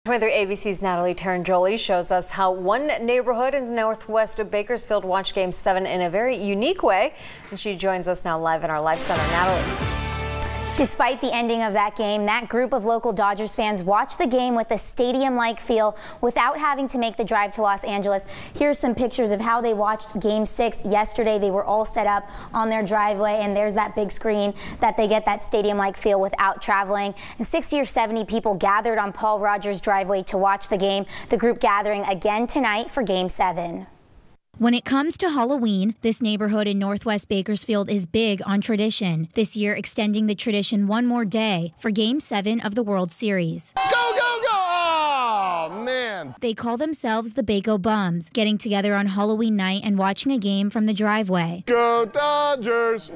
Weather ABC's Natalie Tarangoli shows us how one neighborhood in the northwest of Bakersfield watched Game 7 in a very unique way. And she joins us now live in our live center. Natalie. Despite the ending of that game, that group of local Dodgers fans watched the game with a stadium-like feel without having to make the drive to Los Angeles. Here's some pictures of how they watched Game 6 yesterday. They were all set up on their driveway, and there's that big screen that they get that stadium-like feel without traveling. And 60 or 70 people gathered on Paul Rogers' driveway to watch the game. The group gathering again tonight for Game 7. When it comes to Halloween, this neighborhood in Northwest Bakersfield is big on tradition. This year extending the tradition one more day for Game 7 of the World Series. Go, go, go! Oh, man. They call themselves the Bako Bums, getting together on Halloween night and watching a game from the driveway. Go Dodgers!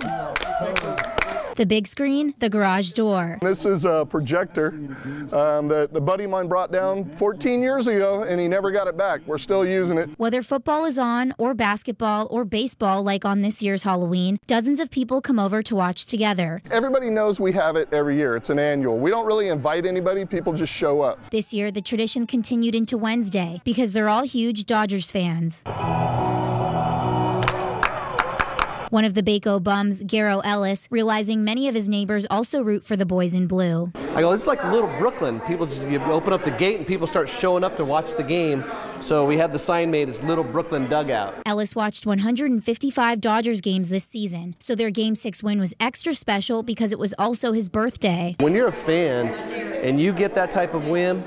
The big screen, the garage door. This is a projector that a buddy of mine brought down 14 years ago, and he never got it back. We're still using it. Whether football is on, or basketball, or baseball like on this year's Halloween, dozens of people come over to watch together. Everybody knows we have it every year. It's an annual. We don't really invite anybody. People just show up. This year, the tradition continued into Wednesday because they're all huge Dodgers fans. One of the Bako Bums, Garrow Ellis, realizing many of his neighbors also root for the boys in blue. I go, it's like little Brooklyn. People just, you open up the gate and people start showing up to watch the game. So we had the sign made as Little Brooklyn Dugout. Ellis watched 155 Dodgers games this season, so their Game 6 win was extra special because it was also his birthday. When you're a fan and you get that type of win,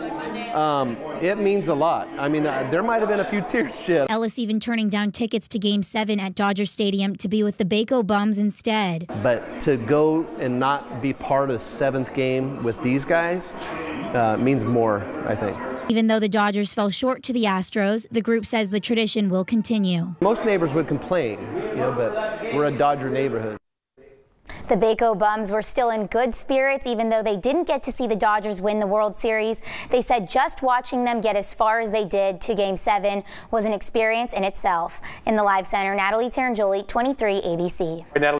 it means a lot. I mean, there might have been a few tears shed. Ellis even turning down tickets to Game 7 at Dodger Stadium to be with the Bako Bums instead. But to go and not be part of the 7th game with these guys means more, I think. Even though the Dodgers fell short to the Astros, the group says the tradition will continue. Most neighbors would complain, but we're a Dodger neighborhood. The Bako Bums were still in good spirits even though they didn't get to see the Dodgers win the World Series. They said just watching them get as far as they did to Game 7 was an experience in itself. In the Live Center, Natalie Tarangoli, 23 ABC.